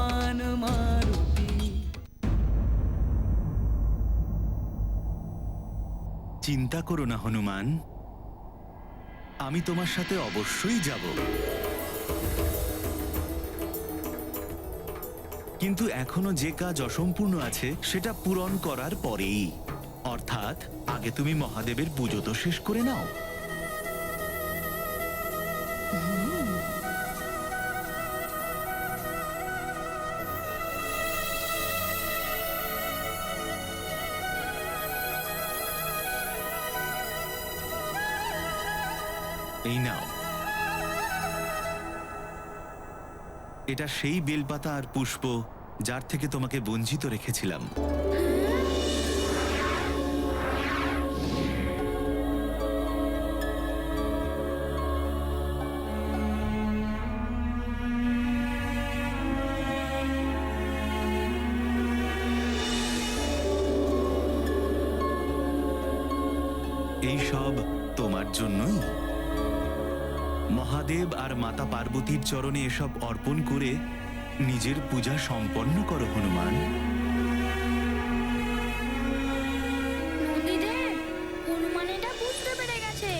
হনুমান মারুতি। চিন্তা করো না হনুমান, আমি তোমার সাথে অবশ্যই যাব। কিন্তু এখনো যে কাজ অসম্পূর্ণ আছে সেটা পূরণ করার পরেই, অর্থাৎ আগে তুমি মহাদেবের পুজো তো শেষ করে নাও। এই নাও, এটা সেই বেলপাতা আর পুষ্প যার থেকে তোমাকে বঞ্চিত রেখেছিলাম। এই সব তোমার জন্যই। মহাদেব আর মাতা পার্বতীর চরণে এসব অর্পণ করে নিজের পূজা সম্পন্ন করো হনুমান। নন্দীদেব, হনুমান এটা বুঝতে পেরে গেছে।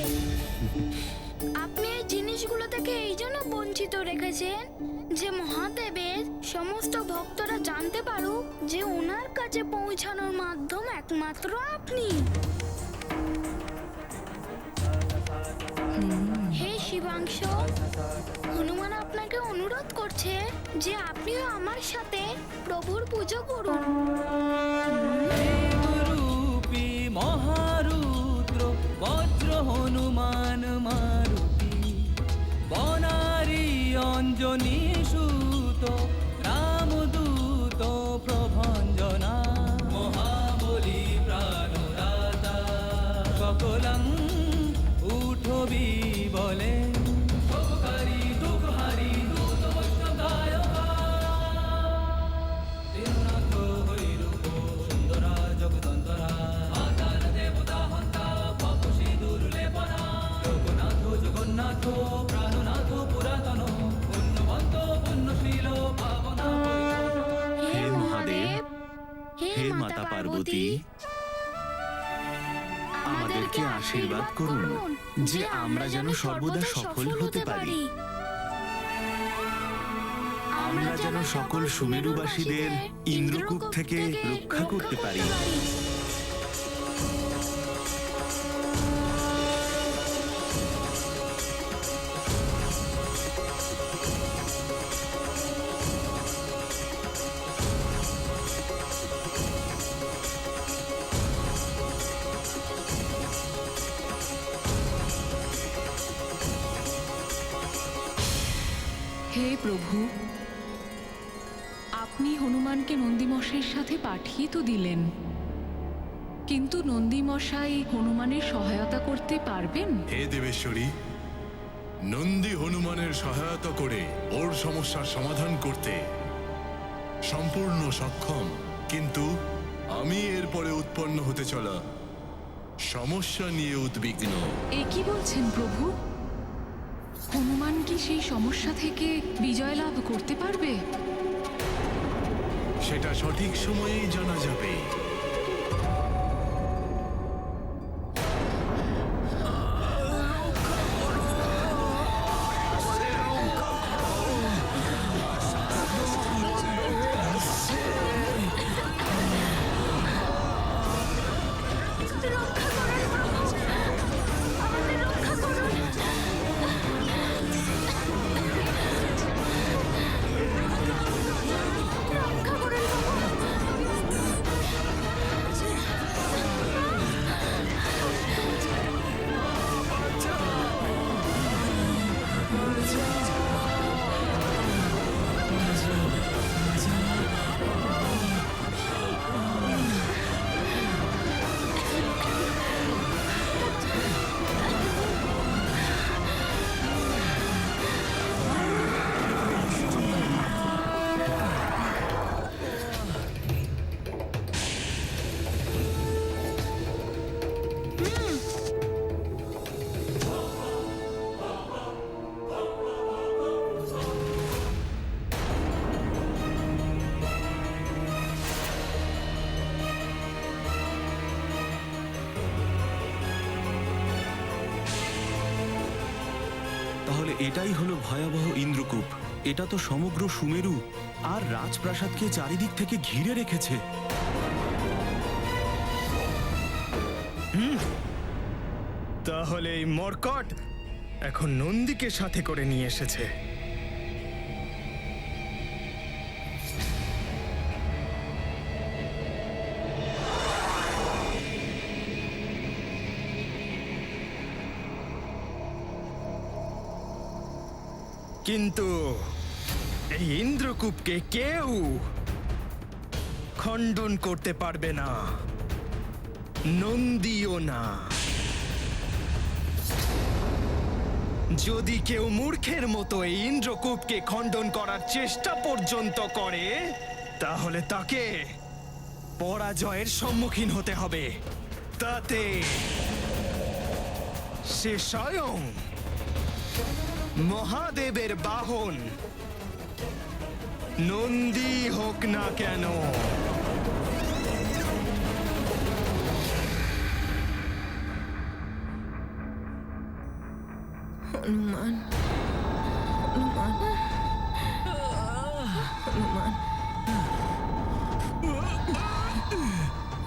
আপনি এই জিনিসগুলো থেকে এই জন্য বঞ্চিত রেখেছেন যে মহাদেবের সমস্ত ভক্তরা জানতে পারুক যে ওনার কাছে পৌঁছানোর মাধ্যম একমাত্র আপনি। হে শিবাংশ, হনুমান আপনাকে অনুরোধ করছে যে আপনিও আমার সাথে প্রভুর পুজো করুন। রূপী মহারুদ্র বজ্র হনুমান মারুতি, বনারী অঞ্জনী সুত রামদূত প্রভঞ্জনা, মহাবলী প্রাণদাতা সকলং উঠবি বলে, উপকারী দুঃখহারী দূত বৈষ্ণবদায়কা, দীননাথ হৈরূপ সুন্দরা জগদন্তরা, আচার দেবতা হন্তা পাপসী দুর্লেপনা, যোগনাথ জগন্নাথ প্রাণনাথ পুরাতন, পুণ্যবন্ত পুণ্যশীল পাবনা। হে মহাদেব, হে মাতা পার্বতী, আমাদেরকে আশীর্বাদ করুন যে আমরা যেন সর্বদা সফল হতে পারি। আমরা যেন সকল সুমেরুবাসীদের ইন্দ্রকূপ থেকে রক্ষা করতে পারি। হে প্রভু, আপনি হনুমানকে নন্দীমশাইয়ের সাথে পাঠিয়ে তো দিলেন, কিন্তু নন্দীমশাই হনুমানের সহায়তা করতে পারবেন? হে দেবেশ্বরী, নন্দী হনুমানের সহায়তা করে ওর সমস্যার সমাধান করতে সম্পূর্ণ সক্ষম, কিন্তু আমি এরপরে উৎপন্ন হতে চলা সমস্যা নিয়ে উদ্বিগ্ন। এ কি বলছেন প্রভু? হনুমান কি সেই সমস্যা থেকে বিজয় লাভ করতে পারবে? সেটা সঠিক সময়েই জানা যাবে। তাহলে এটাই হলো ভয়াবহ ইন্দ্রকূপ। এটা তো সমগ্র সুমেরু আর রাজপ্রাসাদকে চারিদিক থেকে ঘিরে রেখেছে। তাহলে এই মর্কট এখন নন্দীকে সাথে করে নিয়ে এসেছে। কিন্তু এই ইন্দ্রকূপকে কেউ খণ্ডন করতে পারবে না, নন্দীও না। যদি কেউ মূর্খের মতো এই ইন্দ্রকূপকে খণ্ডন করার চেষ্টা পর্যন্ত করে, তাহলে তাকে পরাজয়ের সম্মুখীন হতে হবে। তাতে সে স্বয়ং মহাদেবের বাহন নন্দী হোক না কেন। হনুমান, হনুমান, হনুমান,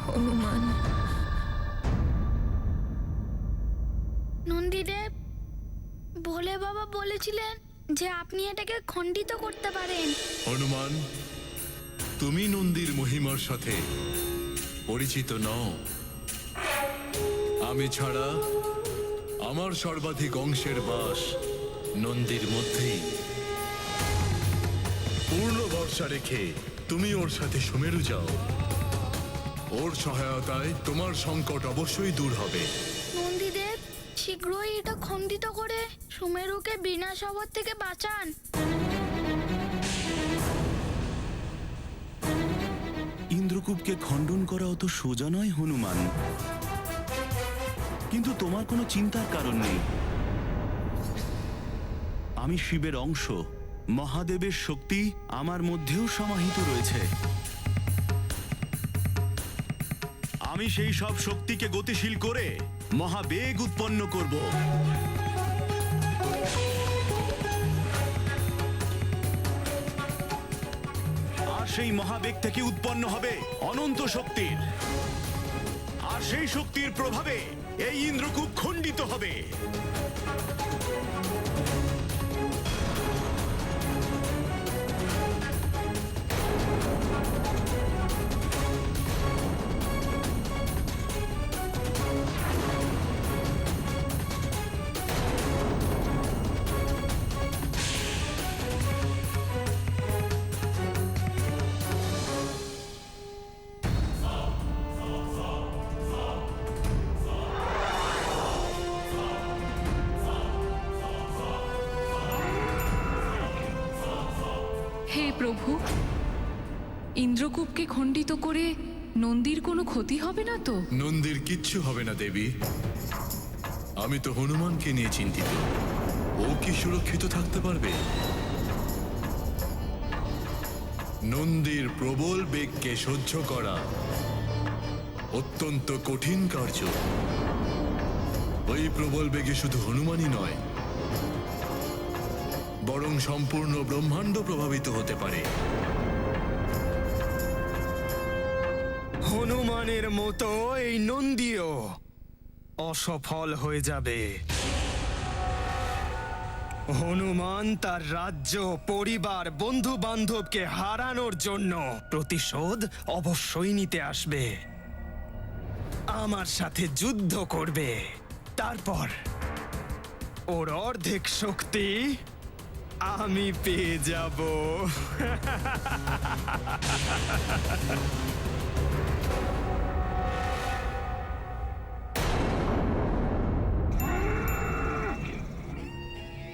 হনুমান। নন্দীদেব, ভোলে বাবা বলেছিলেন যে আপনি এটাকে খণ্ডিত করতে পারেন। হনুমান, তুমি নন্দীর মহিমার সাথে পরিচিত নও। আমি ছাড়া আমার সর্বাধিক অংশের বাস নন্দীর মধ্যেই। পূর্ণ ভরসা রেখে তুমি ওর সাথে সুমেরু যাও। ওর সহায়তায় তোমার সংকট অবশ্যই দূর হবে। নন্দীদেব, শীঘ্রই এটা খণ্ডিত করে সুমেরুকে বিনাশ হওয়ার থেকে বাঁচান। ইন্দ্রকূপকে খণ্ডন করা অত সোজা নয় হনুমান, কিন্তু তোমার কোনো চিন্তার কারণ নেই। আমি শিবের অংশ, মহাদেবের শক্তি আমার মধ্যেও সমাহিত রয়েছে। আমি সেই সব শক্তিকে গতিশীল করে মহাবেগ উৎপন্ন করব। আর সেই মহাবেগ থেকে উৎপন্ন হবে অনন্ত শক্তির, আর সেই শক্তির প্রভাবে এই ইন্দ্রকূপ খণ্ডিত হবে। হে প্রভু, ইন্দ্রকূপকে খণ্ডিত করে নন্দীর কোনো ক্ষতি হবে না তো? নন্দীর কিচ্ছু হবে না দেবী। আমি তো হনুমানকে নিয়ে চিন্তিত। ও কি সুরক্ষিত থাকতে পারবে? নন্দীর প্রবল বেগকে সহ্য করা অত্যন্ত কঠিন কার্য। ওই প্রবল বেগে শুধু হনুমানই নয়, বরং সম্পূর্ণ ব্রহ্মাণ্ড প্রভাবিত হতে পারে। হনুমানের মতো এই নন্দীও অসফল হয়ে যাবে। হনুমান তার রাজ্য, পরিবার, বন্ধু বান্ধবকে হারানোর জন্য প্রতিশোধ অবশ্যই নিতে আসবে। আমার সাথে যুদ্ধ করবে। তারপর ওর অর্ধেক শক্তি আমি পেয়ে যাব।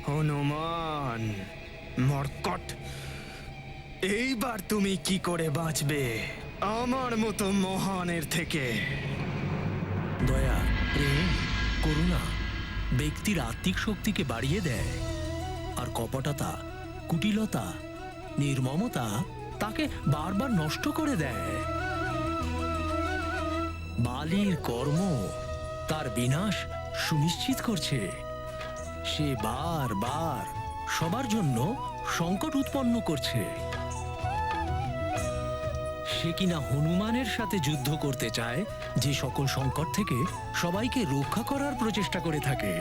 হনুমান, মর্কট, এইবার তুমি কি করে বাঁচবে আমার মতো মহানের থেকে? দয়া, প্রেম, করুণা ব্যক্তির আত্মিক শক্তিকে বাড়িয়ে দেয়, আর কপটতা, কুটিলতা, নির্মমতা তাকে বারবার নষ্ট করে দেয়। বালির কর্ম তার বিনাশ সুনিশ্চিত করছে। সে বারবার সবার জন্য সংকট উৎপন্ন করছে। সে কিনা হনুমানের সাথে যুদ্ধ করতে চায়, যে সকল সংকট থেকে সবাইকে রক্ষা করার প্রচেষ্টা করে থাকে।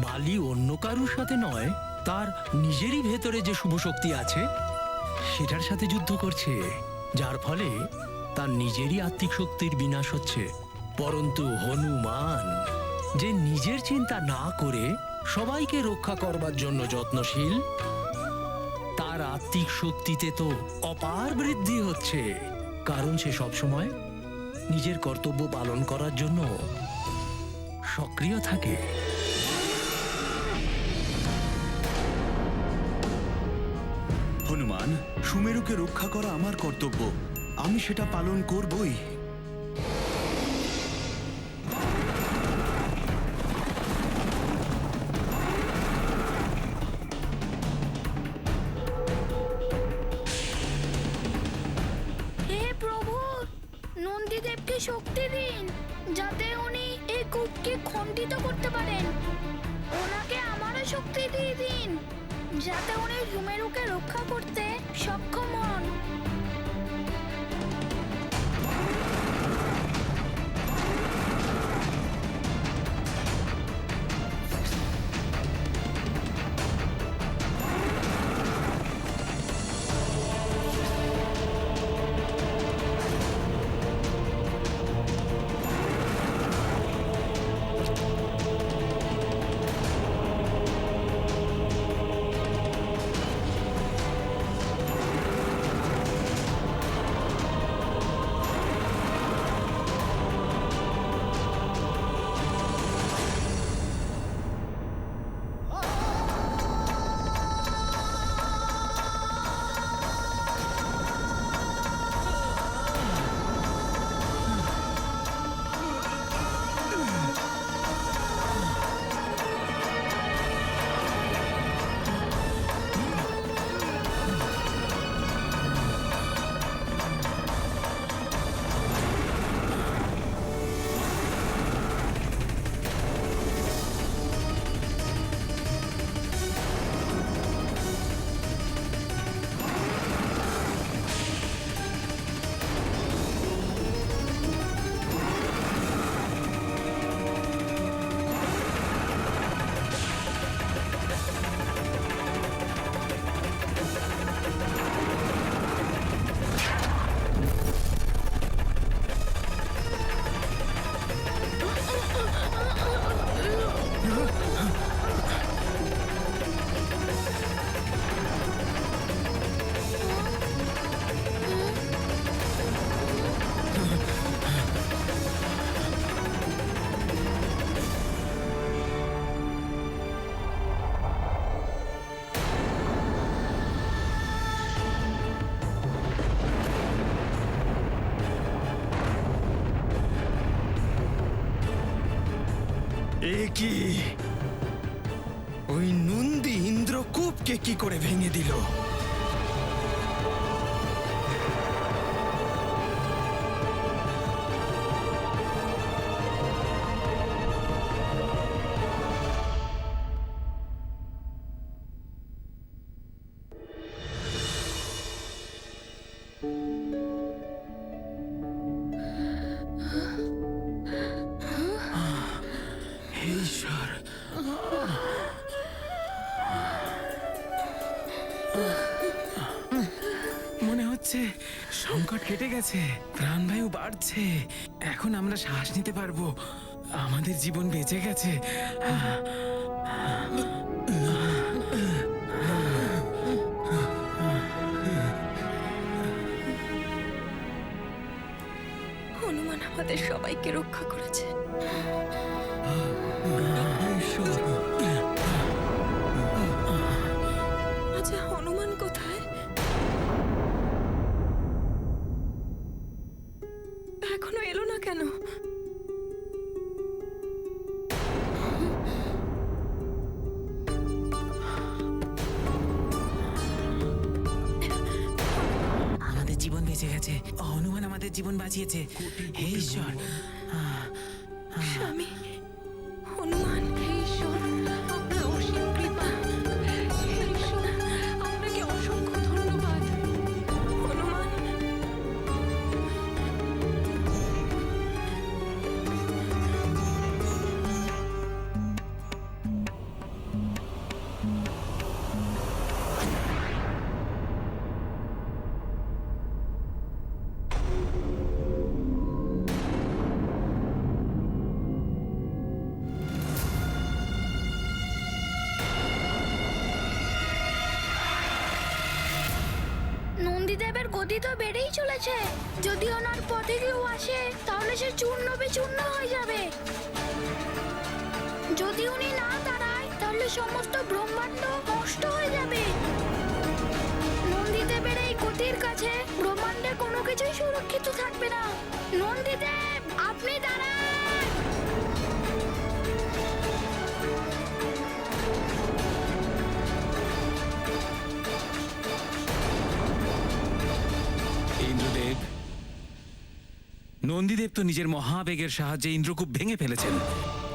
বালি অন্য কারুর সাথে নয়, তার নিজেরই ভেতরে যে শুভ শক্তি আছে সেটার সাথে যুদ্ধ করছে, যার ফলে তার নিজেরই আত্মিক শক্তির বিনাশ হচ্ছে। পরন্তু হনুমান যে নিজের চিন্তা না করে সবাইকে রক্ষা করবার জন্য যত্নশীল, তার আত্মিক শক্তিতে তো অপার বৃদ্ধি হচ্ছে, কারণ সে সবসময় নিজের কর্তব্য পালন করার জন্য সক্রিয় থাকে। হনুমান, সুমেরুকে রক্ষা করা আমার কর্তব্য, আমি সেটা পালন করবই। হে প্রভু, নন্দীদেবকে শক্তি দিন যাতে উনি এই কূপকে খণ্ডিত করতে পারেন। ওনাকে আমারও শক্তি দিয়ে দিন যাতে উনি সুমেরুকে রক্ষা করতে সক্ষম হন। এ কি? ওই নন্দী ইন্দ্রকূপকে কি করে ভেঙে দিল? ঈশ্বর, মনে হচ্ছে সংকট কেটে গেছে, প্রাণবায়ু বাড়ছে, এখন আমরা শ্বাস নিতে পারবো, আমাদের জীবন বেঁচে গেছে। হনুমান আমাদের সবাইকে রক্ষা করেছে। আচ্ছা, হনুমান কোথায়? এখনো এলো না কেন? আমাদের জীবন বেঁচে গেছে, হনুমান আমাদের জীবন বাঁচিয়েছে। হে ঈশ্বর, স্বামী হনুমান, হে ঈশ্বর, আপনার গতি তো বেড়েই চলেছে। যদি ওনার পথে কেউ আসে তাহলে সে চূর্ণ বিচূর্ণ হয়ে যাবে। যদি উনি না দাঁড়ায় তাহলে সমস্ত ব্রহ্মাণ্ড নষ্ট হয়ে যাবে। নন্দীদেবের এই গতির কাছে ব্রহ্মাণ্ডে কোনো কিছুই সুরক্ষিত থাকবে না। নন্দীদেব, আপনি দাঁড়ান। ইন্দ্রদেব, নন্দীদেব তো নিজের মহাবেগের সাহায্যে ইন্দ্রকূপ ভেঙে ফেলেছেন,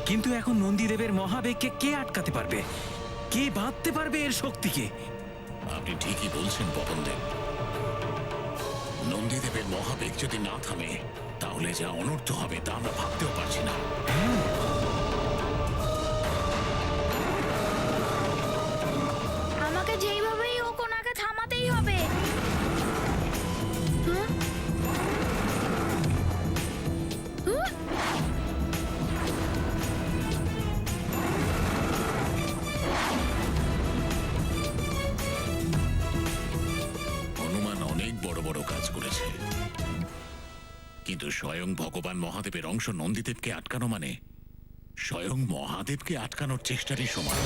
কিন্তু এখন নন্দীদেবের মহাবেগকে কে আটকাতে পারবে? কে বাঁধতে পারবে এর শক্তিকে? আপনি ঠিকই বলছেন পবনদেব। নন্দীদেবের মহাবেগ যদি না থামে তাহলে যা অনর্থ হবে তা আমরা ভাবতেও পারছি না। আমাকে যেইভাবেই হোক ওনাকে থামাতেই হবে। হ্যাঁ? হুঁ? হনুমান অনেক বড় বড় কাজ করেছে, কিন্তু স্বয়ং ভগবান মহাদেবের অংশ নন্দীদেবকে আটকানো মানে স্বয়ং মহাদেবকে আটকানোর চেষ্টারই সমান।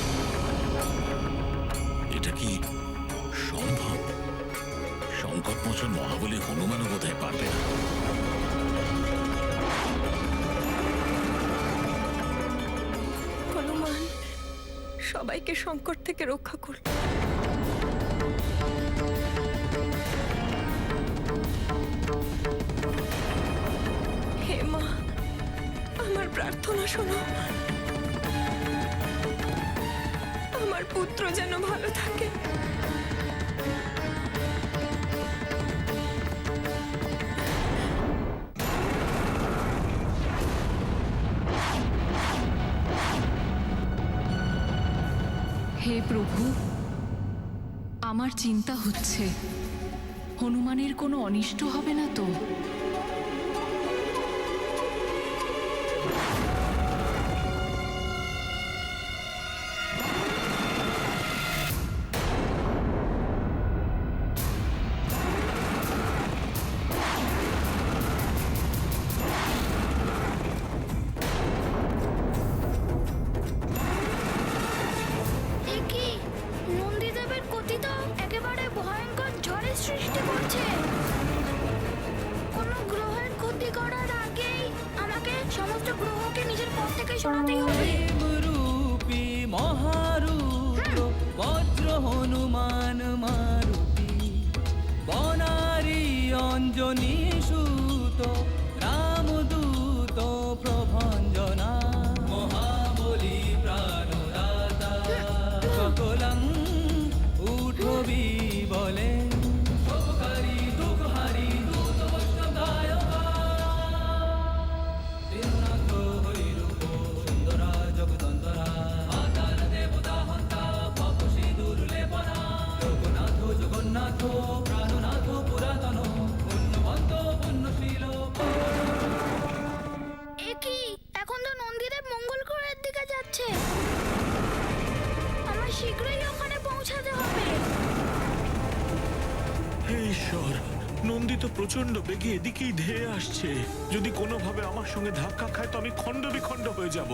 এটা কি সম্ভব? সংকটমোচন মহাবলী হনুমানও বোধহয় পারবে না। হনুমান সবাইকে সংকট থেকে রক্ষা করুন। হে মা, আমার প্রার্থনা শোনো। আমার পুত্র যেন ভালো থাকে। হে প্রভু, আমার চিন্তা হচ্ছে হনুমানের কোনো অনিষ্ট হবে না তো? এ কি? নন্দীদেবের গতি তো একেবারে ভয়ঙ্কর ঝড়ের সৃষ্টি করছে। কোনো গ্রহের ক্ষতি করার আগেই আমাকে সমস্ত গ্রহকে নিজের পথ থেকে সরাতেই হবে। রূপী মহারূপ বজ্র হনুমান মারুতি, বনারী অঞ্জনী সুত রামদূত প্রভঞ্জনা, মহাবলী প্রাণদাতা সকলং উঠবি বলে, শোকহারি দুঃখহারি দূত বৈষ্ণবদায়কা, দীননাথ হরিরূপ সুন্দরা জগদন্তরা, মাতার দেবতা হন্তা পাপসী দুর্লেপনা, লোকনাথ জগন্নাথ প্রাণনাথ পুরাতন, পুণ্যবন্ত পুণ্যশীল। এ কি? এখন তো নন্দীদেব মঙ্গল গ্রহের দিকে যাচ্ছে। আমার শীঘ্রই ওখানে পৌঁছাতে হবে। হে ঈশ্বর, নন্দী তো প্রচন্ড বেগে এদিকেই ধেয়ে আসছে। যদি কোনোভাবে আমার সঙ্গে ধাক্কা খায় তো আমি খণ্ড বিখণ্ড হয়ে যাব।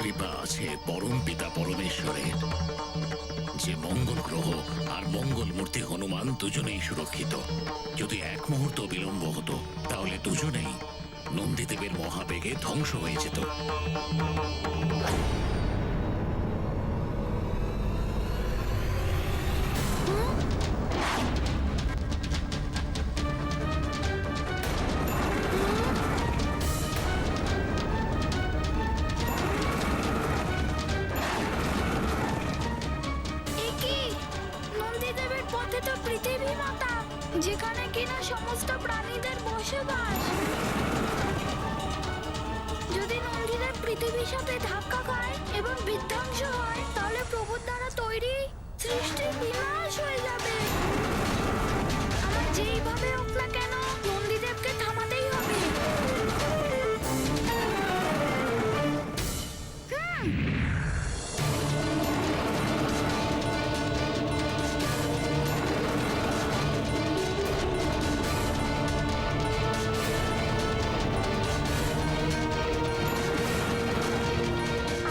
কৃপা আছে পরম পিতা পরমেশ্বরের যে মঙ্গল গ্রহ আর মঙ্গল মূর্তি হনুমান দুজনেই সুরক্ষিত। যদি এক মুহূর্ত বিলম্ব হতো তাহলে দুজনেই নন্দীদেবের মহাবেগে ধ্বংস হয়ে যেত। পৃথিবী মাতা, যেখানে কিনা সমস্ত প্রাণীদের বসবাস। যদি নন্দীদেব পৃথিবীর সাথে ধাক্কা খায় এবং বিধ্বংস হয়, তাহলে প্রভুর দ্বারা তৈরি সৃষ্টি বিনাশ হয়ে যাবে। আমার যেইভাবে হোক না কেন নন্দীদেবকে থামাতেই হবে।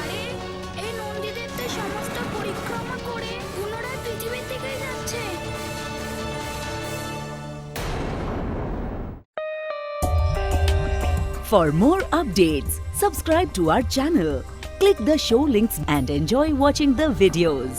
আরে এই নন্দীদেব তো সমস্ত পরিক্রমা করে পুনরায় পৃথিবীর দিকে যাচ্ছে। For more updates, subscribe to our channel, click the show links and enjoy watching the videos.